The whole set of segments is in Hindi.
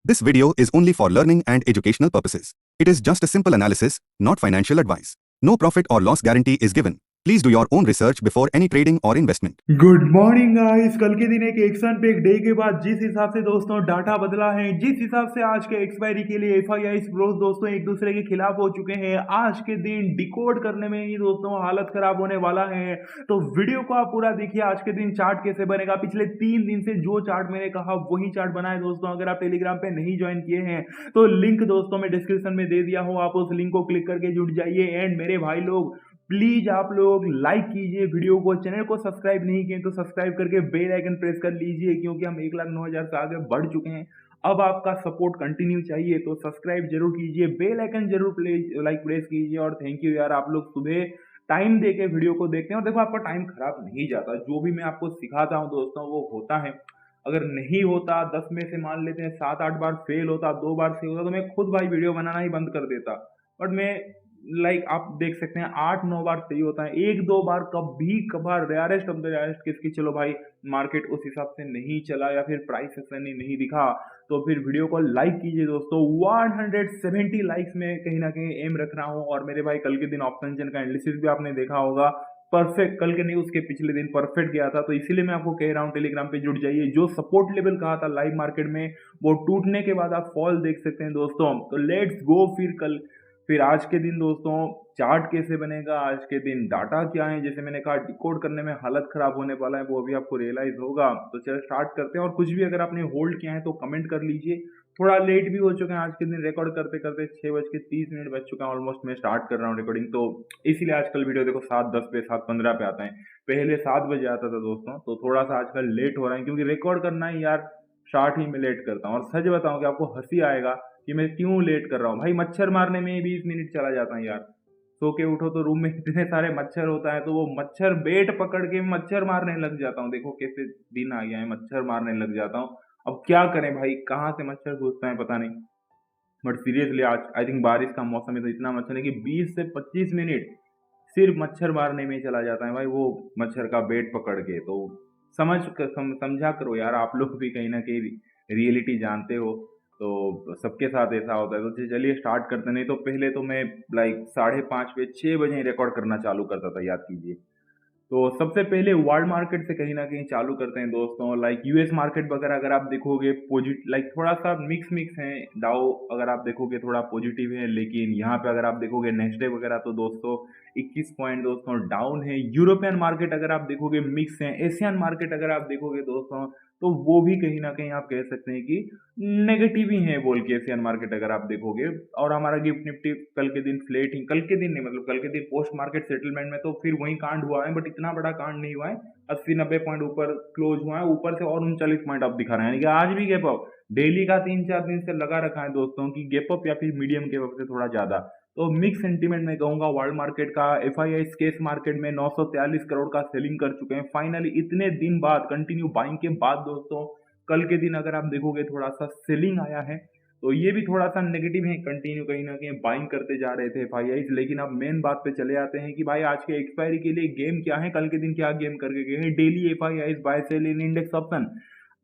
This video is only for learning and educational purposes. It is just a simple analysis, not financial advice. No profit or loss guarantee is given. Please do your own research before any trading or investment. Good morning guys. कल के दिन एक एक्शन पे एक डे के बाद जिस हिसाब से दोस्तों डाटा बदला है, जिस हिसाब से आज के एक्सपायरी के लिए एफआईआई ग्रोथ दोस्तों एक दूसरे के खिलाफ हो चुके हैं, आज के दिन डिकोड करने में ही दोस्तों हालत खराब होने वाला है। तो वीडियो को आप पूरा देखिए। आज के दिन चार्ट कैसे बनेगा, पिछले 3 दिन से जो चार्ट मैंने कहा वही चार्ट बना है दोस्तों। अगर आप टेलीग्राम पे नहीं ज्वाइन किए हैं तो लिंक दोस्तों मैं डिस्क्रिप्शन में दे दिया हूँ, आप उस लिंक को क्लिक करके जुड़ जाइए। एंड मेरे भाई लोग प्लीज आप लोग लाइक कीजिए वीडियो को, चैनल को सब्सक्राइब नहीं किए तो सब्सक्राइब करके बेल आइकन प्रेस कर लीजिए, क्योंकि हम 1,09,000 से आगे बढ़ चुके हैं। अब आपका सपोर्ट कंटिन्यू चाहिए तो सब्सक्राइब जरूर कीजिए, बेल आइकन जरूर प्रेस कीजिए। और थैंक यू यार, आप लोग सुबह टाइम देके वीडियो को देखते हैं। और देखो आपका टाइम खराब नहीं जाता, जो भी मैं आपको सिखाता हूँ दोस्तों वो होता है। अगर नहीं होता, 10 में से मान लेते हैं 7-8 बार फेल होता, 2 बार सही होता, तो मैं खुद भाई वीडियो बनाना ही बंद कर देता। बट मैं आप देख सकते हैं 8-9 बार सही होता है, 1-2 बार कभी कभार rarest of the rarest case की चलो भाई मार्केट उस हिसाब से नहीं चला या फिर प्राइस एक्शन नहीं दिखा, तो फिर वीडियो को लाइक कीजिए दोस्तों। 170 लाइक्स में कहीं ना कहीं एम रख रहा हूँ। और मेरे भाई कल के दिन ऑप्शन का एनालिसिस भी आपने देखा होगा, परफेक्ट। कल के नहीं उसके पिछले दिन परफेक्ट गया था, तो इसीलिए मैं आपको कह रहा हूँ टेलीग्राम पे जुड़ जाइए। जो सपोर्ट लेवल कहा था लाइव मार्केट में वो टूटने के बाद आप फॉल देख सकते हैं दोस्तों। तो लेट्स गो फिर आज के दिन दोस्तों चार्ट कैसे बनेगा, आज के दिन डाटा क्या है, जैसे मैंने कहा डिकोड करने में हालत खराब होने वाला है, वो अभी आपको रियलाइज होगा। तो चलो स्टार्ट करते हैं। और कुछ भी अगर आपने होल्ड किया है तो कमेंट कर लीजिए। थोड़ा लेट भी हो चुके हैं आज के दिन, रिकॉर्ड करते करते 6:30 बज चुका है ऑलमोस्ट। मैं स्टार्ट कर रहा हूँ रिकॉर्डिंग, तो इसीलिए आजकल वीडियो देखो 7:10 पे 7:15 पे आता है, पहले 7 बजे आता था दोस्तों। तो थोड़ा सा आजकल लेट हो रहा है, क्योंकि रिकॉर्ड करना ही यार स्टार्ट ही में लेट करता हूँ। और सच बताऊँ कि आपको हंसी आएगा कि मैं क्यों लेट कर रहा हूँ भाई। मच्छर मारने में 20 मिनट चला जाता है यार। सो के उठो तो रूम में इतने सारे मच्छर होता है, तो वो मच्छर बेट पकड़ के मच्छर मारने लग जाता हूँ। देखो कैसे दिन आ गया है, मच्छर मारने लग जाता हूँ। अब क्या करें भाई, कहाँ से मच्छर घुसता है पता नहीं। बट सीरियसली आज आई थिंक बारिश का मौसम है, तो इतना मच्छर है कि 20 से 25 मिनट सिर्फ मच्छर मारने में चला जाता है भाई, वो मच्छर का बेट पकड़ के। तो समझा करो यार, आप लोग भी कहीं ना कहीं रियलिटी जानते हो। तो सबके साथ ऐसा होता है। तो चलिए स्टार्ट करते। नहीं तो पहले तो मैं 5:30 6 बजे रिकॉर्ड करना चालू करता था, याद कीजिए। तो सबसे पहले वर्ल्ड मार्केट से कहीं ना कहीं चालू करते हैं दोस्तों। यूएस मार्केट वगैरह अगर आप देखोगे पॉजिटिव, थोड़ा सा मिक्स है। डाउ अगर आप देखोगे थोड़ा पॉजिटिव है, लेकिन यहाँ पे अगर आप देखोगे नेस्डे वगैरह तो दोस्तों 21 पॉइंट दोस्तों डाउन है। यूरोपियन मार्केट अगर आप देखोगे मिक्स है। एशियन मार्केट अगर आप देखोगे दोस्तों तो वो भी कहीं ना कहीं आप कह सकते हैं कि नेगेटिव ही है बोल के, एशियन मार्केट अगर आप देखोगे। और हमारा गिफ्ट निफ्टी कल के दिन फ्लेट ही, कल के दिन नहीं मतलब कल के दिन पोस्ट मार्केट सेटलमेंट में तो फिर वही कांड हुआ है, बट इतना बड़ा कांड नहीं हुआ है। 80-90 पॉइंट ऊपर क्लोज हुआ है, ऊपर से और 39 पॉइंट आप दिखा रहे हैं, यानी कि आज भी गैप अप डेली का 3-4 दिन से लगा रखा है दोस्तों की गैप अप या फिर मीडियम गैप अप से थोड़ा ज्यादा। तो मिक्स सेंटीमेंट में कहूंगा वर्ल्ड मार्केट का। एफआईआई केस मार्केट में 943 करोड़ का सेलिंग कर चुके हैं फाइनली, इतने दिन बाद कंटिन्यू बाइंग के बाद दोस्तों। कल के दिन अगर आप देखोगे थोड़ा सा सेलिंग आया है, तो ये भी थोड़ा सा नेगेटिव है, कंटिन्यू कहीं ना कहीं बाइंग करते जा रहे थे एफआईआई। लेकिन अब मेन बात पे चले आते हैं कि भाई आज के एक्सपायरी के लिए गेम क्या है, कल के दिन क्या गेम करके गए हैं। Daily FII bye sell in index option,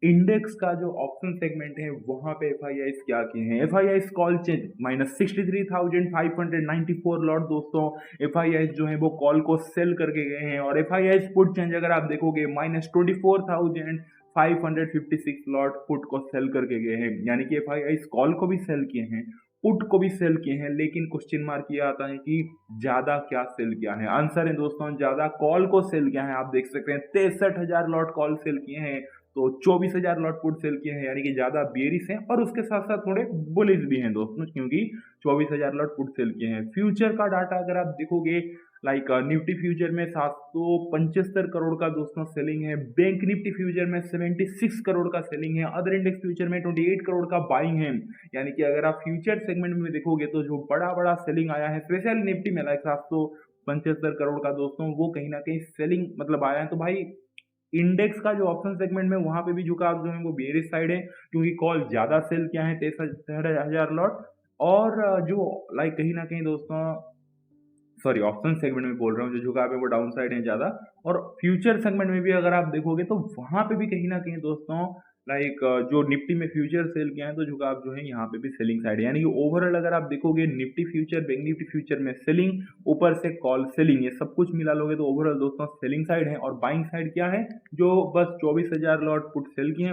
index का जो ऑप्शन सेगमेंट है वहां पे एफआईआई क्या किए हैं। एफआईआई कॉल चेंज -63,594 लॉट दोस्तों। एफआईआई जो है वो कॉल को सेल करके गए हैं। और एफआईआई पुट चेंज अगर आप देखोगे -24,556 लॉट पुट को सेल करके गए हैं, यानी कि एफआईआई कॉल को भी सेल किए हैं, पुट को भी सेल किए हैं। लेकिन क्वेश्चन मार्क ये आता है कि ज्यादा क्या सेल किया है। आंसर है दोस्तों ज्यादा कॉल को सेल किया है। आप देख सकते हैं 63,000 लॉट कॉल सेल किए हैं, तो 24,000 लॉट पुट सेल किए हैं, यानी कि ज्यादा बेरिश हैं। और उसके साथ साथ थोड़े बुलिश भी हैं दोस्तों, क्योंकि 24,000 लॉट पुट सेल किए हैं। फ्यूचर का डाटा अगर आप देखोगे निफ्टी फ्यूचर में 775 करोड़ का दोस्तों सेलिंग है। बैंक निफ्टी फ्यूचर में 76 करोड़ का सेलिंग है। अदर इंडेक्स फ्यूचर में 28 करोड़ का बाइंग है। यानी कि अगर आप फ्यूचर सेगमेंट में देखोगे तो जो बड़ा बड़ा सेलिंग आया है, स्पेशल निफ्टी में 775 करोड़ का दोस्तों, वो कहीं ना कहीं सेलिंग आया है। तो भाई इंडेक्स का जो ऑप्शन सेगमेंट में वहां पे भी झुकाव जो है वो बेरिश साइड है, क्योंकि कॉल ज्यादा सेल किया है 63,000 लॉट। और जो कहीं ना कहीं दोस्तों, सॉरी ऑप्शन सेगमेंट में बोल रहा हूँ, जो झुकाव है वो डाउन साइड है ज्यादा। और फ्यूचर सेगमेंट में भी अगर आप देखोगे तो वहां पे भी कहीं ना कहीं दोस्तों जो निफ्टी में फ्यूचर सेल किया है तो झुकाव जो है यहाँ पे भी सेलिंग साइड है, यानी कि ओवरऑल अगर आप देखोगे Nifty future, bank Nifty future में सेलिंग, ऊपर से कॉल सेलिंग, ये सब कुछ मिला लोगे तो ओवरऑल दोस्तों सेलिंग साइड है। और बाइंग साइड क्या है, जो बस 24,000 लॉट पुट सेल किए हैं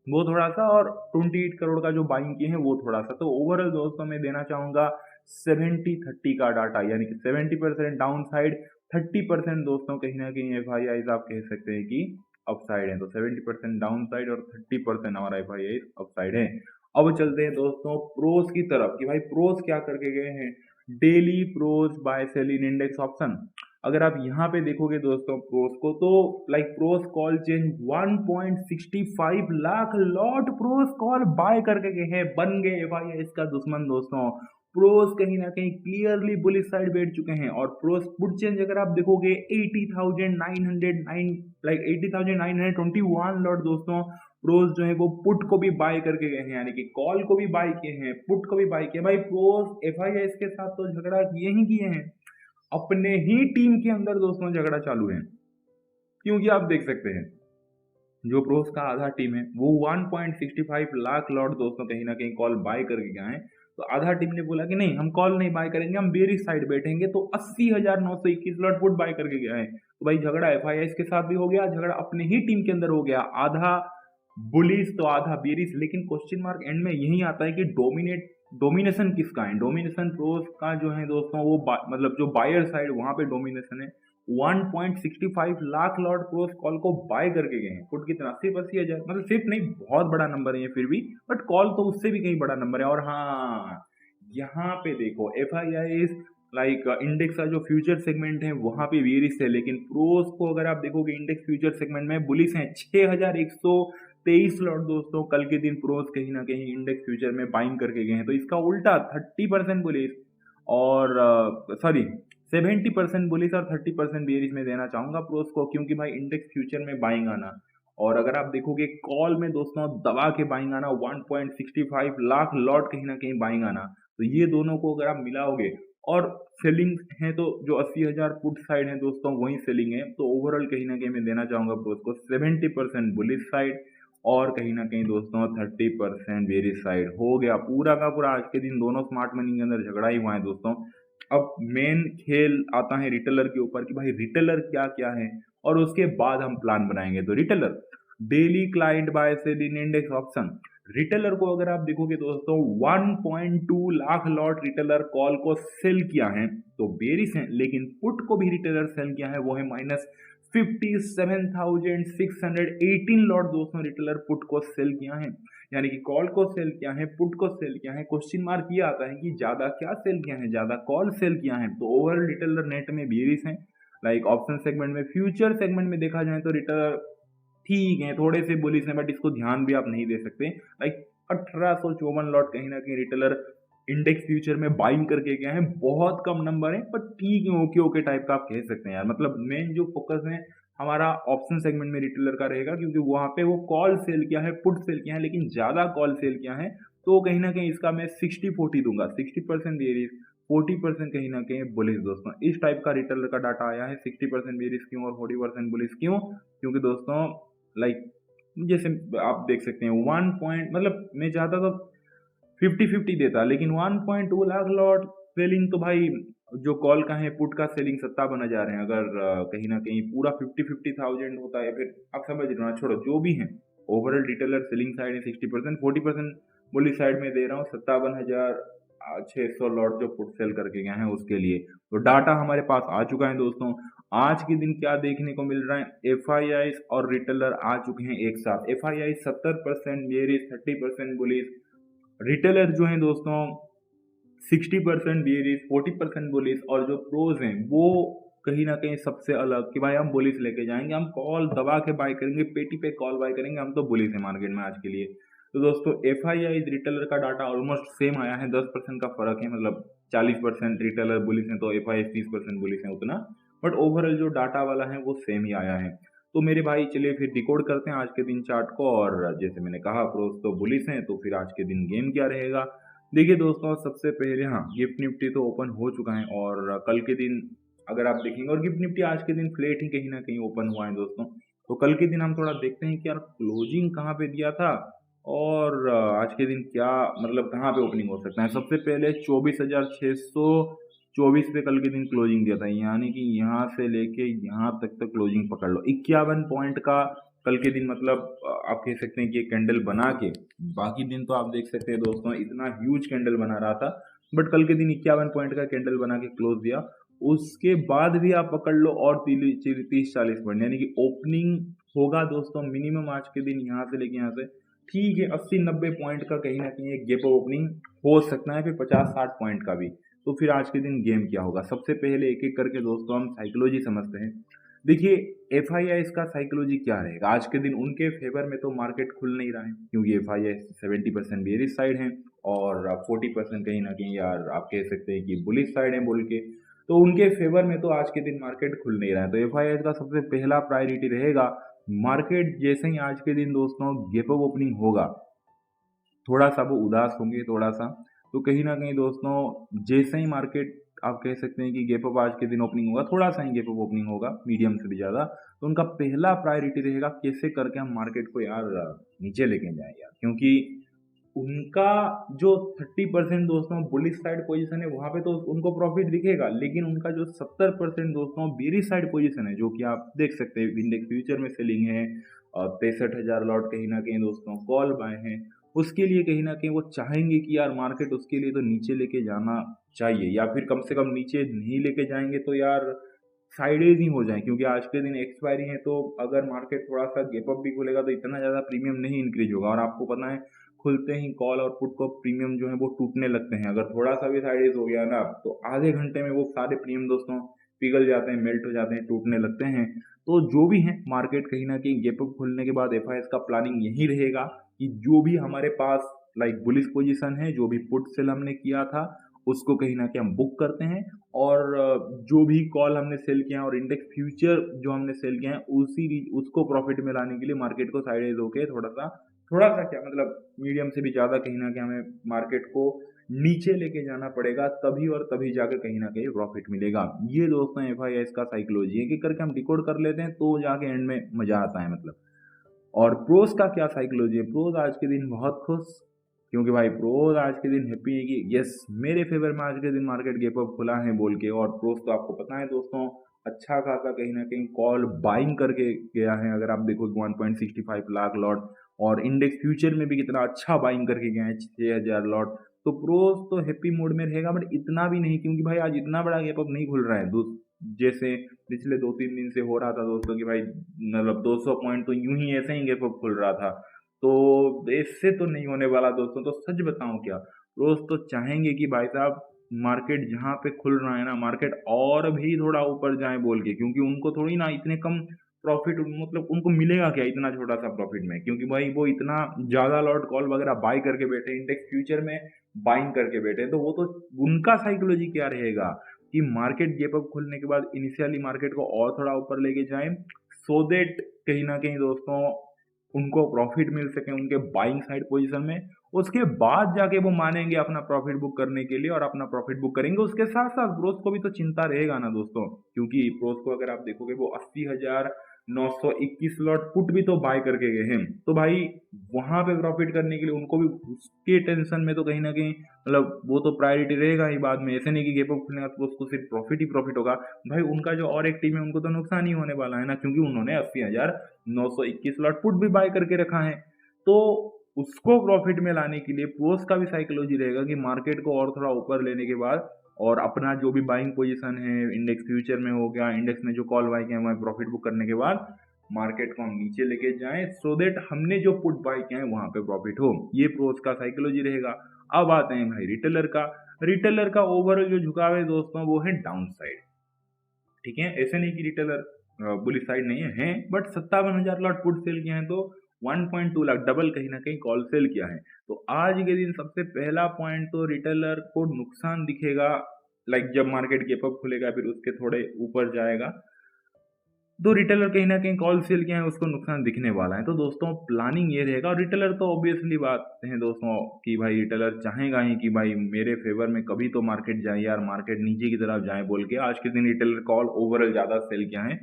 वो थोड़ा सा, और 28 करोड़ का जो बाइंग किए हैं वो थोड़ा सा। तो ओवरऑल दोस्तों मैं देना चाहूंगा 70-30 का डाटा, यानी कि 70% डाउन साइड, 30% दोस्तों कहीं ना कहीं एफ आप कह सकते हैं कि अपसाइड है। तो 70% डाउन साइड और 30% हमारा एफ अपसाइड है। अब चलते हैं दोस्तों प्रोस की तरफ कि भाई प्रोस क्या करके गए हैं। Daily pros buy sell in index option, अगर आप यहाँ पे देखोगे दोस्तों प्रोस को, तो pros call change 1.65 lakh lot pros call buy करके गए हैं, बन गए एफ इसका दुश्मन दोस्तों। प्रोस कहीं ना कहीं क्लियरली बुलिश साइड बैठ चुके हैं। और प्रोस पुट चेंज अगर आप देखोगे 80,921 लॉट दोस्तों प्रोस जो है वो पुट को भी बाय करके गए हैं, यानी कि कॉल को भी बाय किए हैं, पुट को भी बाय किया। भाई प्रोस एफ के साथ तो झगड़ा किए ही किए हैं, अपने ही टीम के अंदर दोस्तों झगड़ा चालू है। क्योंकि आप देख सकते हैं जो प्रोस का आधा टीम है वो 1.65 लाख लॉट दोस्तों कहीं ना कहीं कॉल बाय करके गए हैं। तो आधा टीम ने बोला कि नहीं हम कॉल नहीं बाय करेंगे, हम बेरिश साइड बैठेंगे, तो 80,921 लॉट पुट बाय करके गए हैं। तो भाई झगड़ा एफ के साथ भी हो गया, झगड़ा अपने ही टीम के अंदर हो गया, आधा बुलिस तो आधा बेरिश। लेकिन क्वेश्चन मार्क एंड में यही आता है कि डोमिनेशन किसका है। डोमिनेशन प्रोस का जो है दोस्तों वो मतलब जो बायर साइड वहां पे डोमिनेशन है। 1.65 लाख लॉट प्रोस कॉल को बाय करके गए हैं, पुट कितना, सिर्फ 80,000, मतलब सिर्फ नहीं बहुत बड़ा नंबर है ये फिर भी, बट कॉल तो उससे भी कहीं बड़ा नंबर है। और हाँ यहाँ पे देखो एफ इंडेक्स का जो फ्यूचर सेगमेंट है वहां पे बेरिश है, लेकिन प्रोस को अगर आप देखोगे इंडेक्स फ्यूचर सेगमेंट में बुलिश है। 6,123 लॉट दोस्तों कल के दिन प्रोस कहीं ना कहीं इंडेक्स फ्यूचर में बाइंग करके गए हैं। तो इसका उल्टा 30% बुलिश और 70% बुलिश और 30% बेरिश में देना चाहूंगा प्रोस को, क्योंकि भाई इंडेक्स फ्यूचर में बाइंग आना, और अगर आप देखोगे कॉल में दोस्तों दबा के बाइंग आना, 1.65 लाख लॉट कहीं ना कहीं बाइंग आना, तो ये दोनों को अगर आप मिलाओगे और सेलिंग है तो जो 80,000 पुट साइड है दोस्तों वही सेलिंग है। तो ओवरऑल कहीं ना कहीं मैं देना चाहूंगा प्रोस को 70% बुलिश साइड और कहीं ना कहीं दोस्तों 30% बेरिश साइड। हो गया पूरा का पूरा आज के दिन दोनों स्मार्ट मनी के अंदर झगड़ा ही हुआ है दोस्तों। अब मेन खेल आता है रिटेलर के ऊपर कि भाई रिटेलर क्या क्या है, और उसके बाद हम प्लान बनाएंगे। तो retailer daily client buy sell in index option, retailer को अगर आप देखोगे दोस्तों 1.2 लाख लॉट रिटेलर कॉल को सेल किया है, तो बेरिश है, लेकिन पुट को भी रिटेलर सेल किया है, वो है -57,618 लॉट दोस्तों रिटेलर पुट को सेल किया है, यानी कि कॉल को सेल किया है, पुट को सेल किया है। क्वेश्चन मार्क ये आता है कि ज्यादा क्या सेल किया है, ज्यादा कॉल सेल किया है। तो ओवरऑल रिटेलर नेट में बेरिश है। ऑप्शन सेगमेंट में, फ्यूचर सेगमेंट में देखा जाए तो रिटेलर ठीक है, थोड़े से बुलिश है, बट इसको ध्यान भी आप नहीं दे सकते। 1854 लॉट कहीं ना कहीं रिटेलर इंडेक्स फ्यूचर में बाइंग करके गया है, बहुत कम नंबर है, पर ठीक है, ओके ओके टाइप का आप कह सकते हैं यार। मतलब मेन जो फोकस है हमारा ऑप्शन सेगमेंट में रिटेलर का रहेगा, क्योंकि वहां पे वो कॉल सेल किया है, पुट सेल किया है, लेकिन ज्यादा कॉल सेल किया है। तो कहीं ना कहीं इसका मैं 60-40 दूंगा, 60% बेरिश, 40% कहीं ना कहीं बुलिश दोस्तों। इस टाइप का रिटेलर का डाटा आया है। 60% बेरिश क्यों और 40% बुलिश क्यों, क्योंकि दोस्तों जैसे आप देख सकते हैं 1 पॉइंट, मतलब मैं चाहता तो 50-50 देता, लेकिन 1.2 लाख लॉट सेलिंग तो भाई जो कॉल का है पुट का सेलिंग 57,000 है। अगर कहीं ना कहीं पूरा 50,000 होता है, फिर आप समझ रहे हो ना, छोड़ो जो भी है, ओवरऑल रिटेलर सेलिंग साइड है 60%, 40% बुलिश साइड में दे रहा हूँ 57,600 लॉट जो पुट सेल करके गए हैं उसके लिए। तो डाटा हमारे पास आ चुका है दोस्तों। आज के दिन क्या देखने को मिल रहा है, एफ और रिटेलर आ चुके हैं एक साथ। एफ 70% बेरिश, 30% बुलिश, रिटेलर जो है दोस्तों 60% बेरिश, 40% बुलिश, और जो प्रोज हैं वो कहीं ना कहीं सबसे अलग कि भाई हम बुलिश लेके जाएंगे, हम कॉल दबा के बाय करेंगे, पेटी पे कॉल बाय करेंगे, हम तो बुलिश है मार्केट में आज के लिए। तो दोस्तों एफ रिटेलर का डाटा ऑलमोस्ट सेम आया है, 10% का फर्क है, मतलब 40% रिटेलर बुलिश है तो एफ 30% बुलिश है उतना, बट ओवरऑल जो डाटा वाला है वो सेम ही आया है। तो मेरे भाई चलिए फिर डिकोड करते हैं आज के दिन चार्ट को, और जैसे मैंने कहा प्रोस तो बुलिश हैं, तो फिर आज के दिन गेम क्या रहेगा। देखिए दोस्तों सबसे पहले हाँ गिफ्ट निफ्टी तो ओपन हो चुका है, और कल के दिन अगर आप देखेंगे, और गिफ्ट निफ्टी आज के दिन फ्लैट ही कहीं ना कहीं ओपन हुआ है दोस्तों, तो कल के दिन हम थोड़ा देखते हैं कि यार क्लोजिंग कहाँ पे दिया था और आज के दिन क्या मतलब कहाँ पे ओपनिंग हो सकता है। सबसे पहले 24,624 पे कल के दिन क्लोजिंग दिया था, यानी कि यहाँ से लेके यहाँ तक क्लोजिंग पकड़ लो 51 पॉइंट का कल के दिन मतलब आप कह सकते हैं कि एक कैंडल बना के, बाकी दिन तो आप देख सकते हैं दोस्तों इतना ह्यूज कैंडल बना रहा था, बट कल के दिन 51 पॉइंट का कैंडल बना के क्लोज दिया। उसके बाद भी आप पकड़ लो और 30-40 पॉइंट, यानी कि ओपनिंग होगा दोस्तों मिनिमम आज के दिन यहाँ से लेके यहाँ से ठीक है 80-90 पॉइंट का कहीं ना कहीं एक गेप ओपनिंग हो सकता है, फिर 50-60 पॉइंट का भी। तो फिर आज के दिन गेम क्या होगा, सबसे पहले एक एक करके दोस्तों हम साइकोलॉजी समझते हैं। देखिए एफ आई आई इसका साइकोलॉजी क्या रहेगा आज के दिन, उनके फेवर में तो मार्केट खुल नहीं रहा है क्योंकि F I I 70% bearish side है और 40% कहीं ना कहीं यार आप कह सकते हैं कि बुलिश साइड है बोल के, तो उनके फेवर में तो आज के दिन मार्केट खुल नहीं रहा है। तो एफ आई आई का सबसे पहला प्रायोरिटी रहेगा मार्केट जैसे ही आज के दिन दोस्तों गेप अप ओपनिंग होगा, थोड़ा सा वो उदास होंगे थोड़ा सा, तो कहीं ना कहीं दोस्तों जैसे ही मार्केट आप कह सकते हैं कि गेप अप आज के दिन ओपनिंग होगा, थोड़ा सा ही गेप अप ओपनिंग होगा मीडियम से भी ज़्यादा, तो उनका पहला प्रायोरिटी रहेगा कैसे करके हम मार्केट को यार नीचे लेके जाएं यार, क्योंकि उनका जो 30% दोस्तों बुलिश साइड पोजीशन है वहां पे तो उनको प्रॉफिट दिखेगा, लेकिन उनका जो 70% दोस्तों बेरिश साइड पोजीशन है जो कि आप देख सकते हैं इंडेक्स फ्यूचर में सेलिंग है और 63,000 लॉट कहीं ना कहीं दोस्तों कॉल बाय हैं, उसके लिए कहीं ना कहीं वो चाहेंगे कि यार मार्केट उसके लिए तो नीचे लेके जाना चाहिए, या फिर कम से कम नीचे नहीं लेके जाएंगे तो यार साइडेज ही हो जाए, क्योंकि आज के दिन एक्सपायरी है तो अगर मार्केट थोड़ा सा गेप अप भी खुलेगा तो इतना ज़्यादा प्रीमियम नहीं इंक्रीज होगा, और आपको पता है खुलते ही कॉल और पुट को प्रीमियम जो है वो टूटने लगते हैं, अगर थोड़ा सा भी साइडेज हो गया ना तो आधे घंटे में वो सारे प्रीमियम दोस्तों पिघल जाते हैं, मेल्ट हो जाते हैं, टूटने लगते हैं। तो जो भी है मार्केट कहीं ना कहीं गेप अप खुलने के बाद एफ का प्लानिंग यही रहेगा कि जो भी हमारे पास लाइक बुलिश पोजीशन है, जो भी पुट सेल हमने किया था उसको कहीं ना कहीं हम बुक करते हैं, और जो भी कॉल हमने सेल किया है और इंडेक्स फ्यूचर जो हमने सेल किया है उसको प्रॉफिट में लाने के लिए मार्केट को साइडेज होके थोड़ा सा क्या मतलब मीडियम से भी ज़्यादा कहीं ना कहीं हमें मार्केट को नीचे लेके जाना पड़ेगा, तभी और तभी जाकर कहीं ना कहीं प्रॉफिट मिलेगा। ये दोस्तों एफ आई एस का साइकोलॉजी है कि करके हम डिकोड कर लेते हैं तो जाके एंड में मजा आता है मतलब। और प्रोस का क्या साइकोलॉजी है, प्रोस आज के दिन बहुत खुश, क्योंकि भाई प्रोस आज के दिन हैप्पी है कि यस मेरे फेवर में आज के दिन मार्केट गेप अप खुला है बोल के, और प्रोस तो आपको पता है दोस्तों अच्छा खासा कहीं ना कहीं कॉल बाइंग करके गया है, अगर आप देखो 1.65 लाख लॉट, और इंडेक्स फ्यूचर में भी कितना अच्छा बाइंग करके गया है 6,000 लॉट। तो प्रोस तो हैप्पी मूड में रहेगा, बट इतना भी नहीं क्योंकि भाई आज इतना बड़ा गैप अप नहीं खुल रहा है जैसे पिछले 2-3 दिन से हो रहा था दोस्तों कि भाई मतलब 200 पॉइंट तो यूं ही ऐसे ही गैप अप खुल रहा था, तो इससे तो नहीं होने वाला दोस्तों। तो सच बताऊं क्या, रोज तो चाहेंगे कि भाई साहब मार्केट जहाँ पे खुल रहा है ना मार्केट और भी थोड़ा ऊपर जाए बोल के, क्योंकि उनको थोड़ी ना इतने कम प्रॉफिट मतलब उनको मिलेगा क्या इतना छोटा सा प्रॉफिट में, क्योंकि भाई वो इतना ज्यादा लॉट कॉल वगैरह बाई करके बैठे इंडेक्स फ्यूचर में बाइंग करके बैठे, तो वो तो उनका साइकोलॉजी क्या रहेगा कि मार्केट गेप अप खुलने के बाद इनिशियली मार्केट को और थोड़ा ऊपर लेके जाए, सो देट कहीं ना कहीं दोस्तों उनको प्रॉफिट मिल सके उनके बाइंग साइड पोजीशन में, उसके बाद जाके वो मानेंगे अपना प्रॉफिट बुक करने के लिए और अपना प्रॉफिट बुक करेंगे। उसके साथ साथ प्रोस को भी तो चिंता रहेगा ना दोस्तों, क्योंकि प्रोस को अगर आप देखोगे वो 80,921 लॉट पुट भी तो बाय करके गए हैं, तो भाई वहां पे प्रॉफिट करने के लिए उनको भी उसके टेंशन में तो कहीं ना कहीं मतलब वो तो प्रायोरिटी रहेगा ही बाद में, ऐसे नहीं कि गेप अप खुलेगा तो उसको सिर्फ प्रॉफिट ही प्रॉफिट होगा, भाई उनका जो और एक टीम है उनको तो नुकसान ही होने वाला है ना, क्योंकि उन्होंने 80,921 लॉट पुट भी बाय करके रखा है। तो उसको प्रॉफिट में लाने के लिए प्रोस का भी साइकोलॉजी रहेगा कि मार्केट को और थोड़ा ऊपर लेने के बाद और अपना जो भी बाइंग पोजीशन है इंडेक्स फ्यूचर में हो गया, इंडेक्स में जो कॉल बाय किया है प्रॉफिट बुक करने के बाद मार्केट को हम नीचे लेके जाएं, सो देट हमने जो पुट बाय किया है वहां पे प्रॉफिट हो, ये प्रोस का साइकोलॉजी रहेगा। अब आते हैं भाई रिटेलर का ओवरऑल जो झुकाव है दोस्तों वो है डाउन साइड, ठीक है, ऐसे नहीं कि रिटेलर बुलिश साइड नहीं है, बट 57,000 लॉट पुट सेल किया है तो 1.2 लाख डबल कहीं ना कहीं कॉल सेल किया है। तो आज के दिन सबसे पहला पॉइंट तो रिटेलर को नुकसान दिखेगा, लाइक जब मार्केट गेप अप खुलेगा फिर उसके थोड़े ऊपर जाएगा तो रिटेलर कहीं ना कहीं कॉल सेल किया है उसको नुकसान दिखने वाला है। तो दोस्तों प्लानिंग ये रहेगा, और रिटेलर तो ऑब्वियसली बात है दोस्तों कि भाई रिटेलर चाहेगा ही कि भाई मेरे फेवर में कभी तो मार्केट जाए यार, मार्केट नीचे की तरफ जाए बोल के आज के दिन रिटेलर कॉल ओवरऑल ज़्यादा सेल किया है।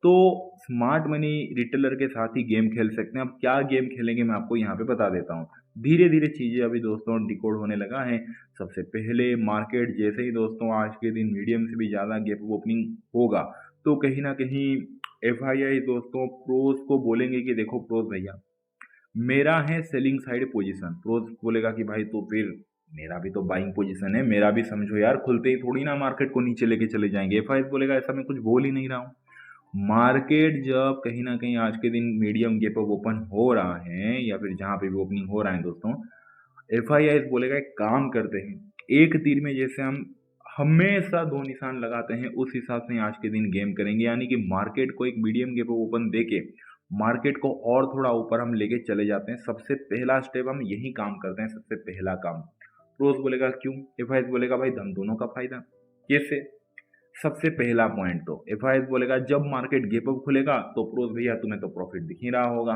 तो स्मार्ट मनी रिटेलर के साथ ही गेम खेल सकते हैं। अब क्या गेम खेलेंगे मैं आपको यहाँ पे बता देता हूँ। धीरे धीरे चीज़ें अभी दोस्तों डिकोड होने लगा है। सबसे पहले मार्केट जैसे ही दोस्तों आज के दिन मीडियम से भी ज़्यादा गैप ओपनिंग होगा तो कहीं ना कहीं एफआईआई दोस्तों प्रोज को बोलेंगे कि देखो प्रोज भैया मेरा है सेलिंग साइड पोजीशन। प्रोज बोलेगा कि भाई तो फिर मेरा भी तो बाइंग पोजीशन है, मेरा भी समझो यार, खुलते ही थोड़ी ना मार्केट को नीचे लेके चले जाएंगे। एफआईआई बोलेगा ऐसा मैं कुछ बोल ही नहीं रहा हूँ। मार्केट जब कहीं ना कहीं आज के दिन मीडियम गैप अप ओपन हो रहा है या फिर जहां पे भी ओपनिंग हो रहा है दोस्तों, एफआईआई बोलेगा एक काम करते हैं, एक तीर में जैसे हम हमेशा दो निशान लगाते हैं उस हिसाब से आज के दिन गेम करेंगे। यानी कि मार्केट को एक मीडियम गैप ओपन देके मार्केट को और थोड़ा ऊपर हम लेके चले जाते हैं। सबसे पहला स्टेप हम यही काम करते हैं, सबसे पहला काम। रोज बोलेगा क्यों, एफआईआई बोलेगा भाई हम दोनों का फायदा। कैसे? सबसे पहला पॉइंट तो एफआईआई बोलेगा जब मार्केट गैप अप खुलेगा तो प्रोज भैया तुम्हें तो प्रॉफिट दिख ही रहा होगा,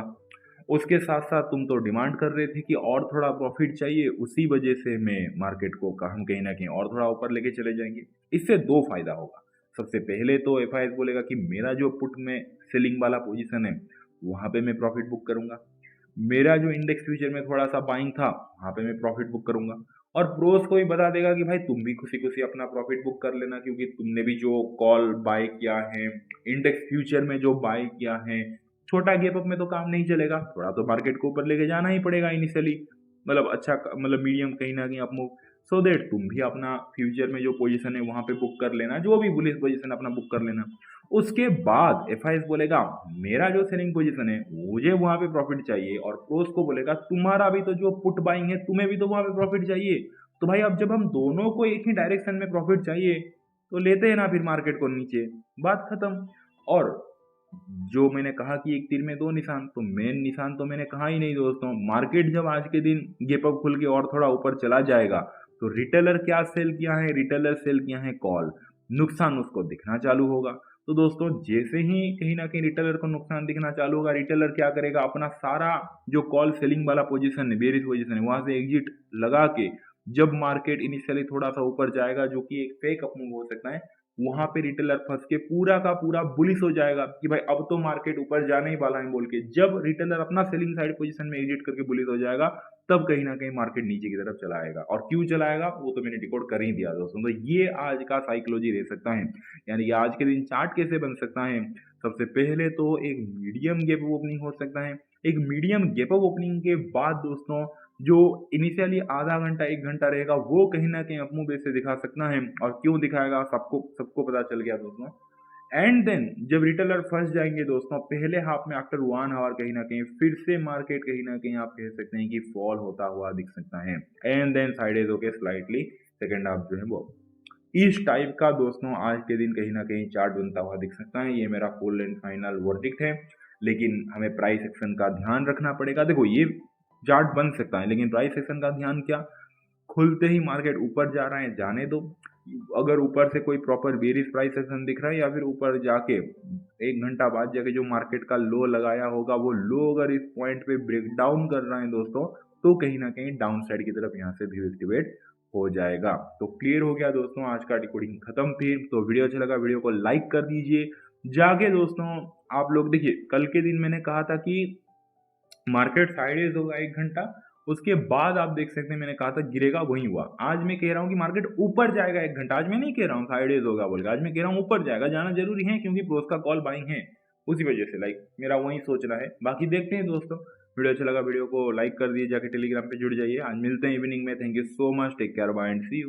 उसके साथ साथ तुम तो डिमांड कर रहे थे कि और थोड़ा प्रॉफिट चाहिए, उसी वजह से मैं मार्केट को हम कहीं ना कहीं और थोड़ा ऊपर लेके चले जाएंगे। इससे दो फायदा होगा। सबसे पहले तो एफआईआई बोलेगा कि मेरा जो पुट में सेलिंग वाला पोजीशन है वहां पे मैं प्रॉफिट बुक करूंगा, मेरा जो इंडेक्स फ्यूचर में थोड़ा सा बाइंग था वहां पे मैं प्रॉफिट बुक करूंगा। और प्रोस को भी बता देगा कि भाई तुम भी खुशी खुशी अपना प्रॉफिट बुक कर लेना, क्योंकि तुमने भी जो कॉल बाय किया है इंडेक्स फ्यूचर में जो बाय किया है, छोटा गैप अप में तो काम नहीं चलेगा, थोड़ा तो मार्केट को ऊपर लेके जाना ही पड़ेगा इनिशियली, मतलब अच्छा मतलब मीडियम कहीं ना कहीं अप मूव, सो देट तुम भी अपना फ्यूचर में जो पोजीशन है वहां पे बुक कर लेना, जो भी बुलिश पोजीशन अपना बुक कर लेना। उसके बाद एफआईएस बोलेगा मेरा जो सेलिंग पोजीशन है मुझे वहां पे प्रॉफिट चाहिए, और प्रोस को बोलेगा तुम्हारा भी तो जो पुट बाइंग है तुम्हें भी तो वहां पे प्रॉफिट चाहिए। तो भाई अब जब हम दोनों को एक ही डायरेक्शन में प्रॉफिट चाहिए तो लेते हैं ना फिर मार्केट को नीचे, बात खत्म। और जो मैंने कहा कि एक तीर में दो निशान, तो मेन निशान तो मैंने कहा ही नहीं दोस्तों। मार्केट जब आज के दिन गैप अप खुल के और थोड़ा ऊपर चला जाएगा तो रिटेलर क्या सेल किया है, रिटेलर सेल किया है कॉल, नुकसान उसको दिखना चालू होगा। तो दोस्तों जैसे ही कहीं ना कहीं रिटेलर को नुकसान दिखना चालू होगा, रिटेलर क्या करेगा, अपना सारा जो कॉल सेलिंग वाला पोजीशन है, बेरिश पोजीशन है, वहां से एग्जिट लगा के जब मार्केट इनिशियली थोड़ा सा ऊपर जाएगा, जो कि एक फेक अप मूव हो सकता है, वहां पे रिटेलर फंस के पूरा का पूरा बुलिश हो जाएगा कि भाई अब तो मार्केट ऊपर जाने ही वाला है बोल के। जब रिटेलर अपना सेलिंग साइड पोजीशन में एग्जिट करके बुलिश हो जाएगा तब कहीं ना कहीं मार्केट नीचे की तरफ चला आएगा। और क्यों चलाएगा वो तो मैंने डिकोड कर ही दिया दोस्तों। तो ये आज का साइकोलॉजी रह सकता है, यानी कि आज के दिन चार्ट कैसे बन सकता है। सबसे पहले तो एक मीडियम गैप ओपनिंग हो सकता है। एक मीडियम गैप ओपनिंग के बाद दोस्तों जो इनिशियली आधा घंटा एक घंटा रहेगा वो कहीं ना कहीं अपमूव बेस से दिखा सकता है। और क्यों दिखाएगा सबको सबको पता चल गया दोस्तों। एंड देन जब रिटेलर फंस जाएंगे दोस्तों पहले हाफ में आफ्टर 1 आवर कहीं ना कहीं फिर से मार्केट कहीं ना कहीं आप कह सकते हैं कि फॉल होता हुआ दिख सकता है। एंड देन साइडेज होके स्लाइटली सेकेंड हाफ जो है वो इस टाइप का दोस्तों आज के दिन कहीं ना कहीं चार्ट बनता हुआ दिख सकता है। ये मेरा फुल एंड फाइनल वर्डिक्ट है, लेकिन हमें प्राइस एक्शन का ध्यान रखना पड़ेगा। देखो ये चार्ट बन सकता है लेकिन प्राइस एक्शन का ध्यान क्या, खुलते ही मार्केट ऊपर जा रहा है जाने दो, अगर ऊपर से कोई प्रॉपर बेरिश प्राइस एक्शन दिख रहा है या फिर ऊपर जाके एक घंटा बाद जाके जो मार्केट का लो लगाया होगा वो लो अगर इस पॉइंट पे ब्रेक डाउन कर रहा है दोस्तों तो कहीं ना कहीं डाउन साइड की तरफ यहाँ से व्यू एक्टिवेट हो जाएगा। तो क्लियर हो गया दोस्तों, आज का डिकोडिंग खत्म थी। तो वीडियो अच्छा लगा वीडियो को लाइक कर दीजिए जाके दोस्तों। आप लोग देखिए कल के दिन मैंने कहा था कि मार्केट साइडेज होगा एक घंटा, उसके बाद आप देख सकते हैं मैंने कहा था गिरेगा, वही हुआ। आज मैं कह रहा हूँ कि मार्केट ऊपर जाएगा एक घंटा, आज मैं नहीं कह रहा हूँ साइडेज होगा बोल के, आज मैं कह रहा हूँ ऊपर जाएगा, जाना जरूरी है क्योंकि प्रोस का कॉल बाइंग है, उसी वजह से लाइक मेरा वही सोचना है। बाकी देखते हैं दोस्तों, वीडियो अच्छा लगा वीडियो को लाइक कर दिए, जाके टेलीग्राम पे जुड़ जाइए। आज मिलते हैं इवनिंग में, thank you so much, take care bye and see you.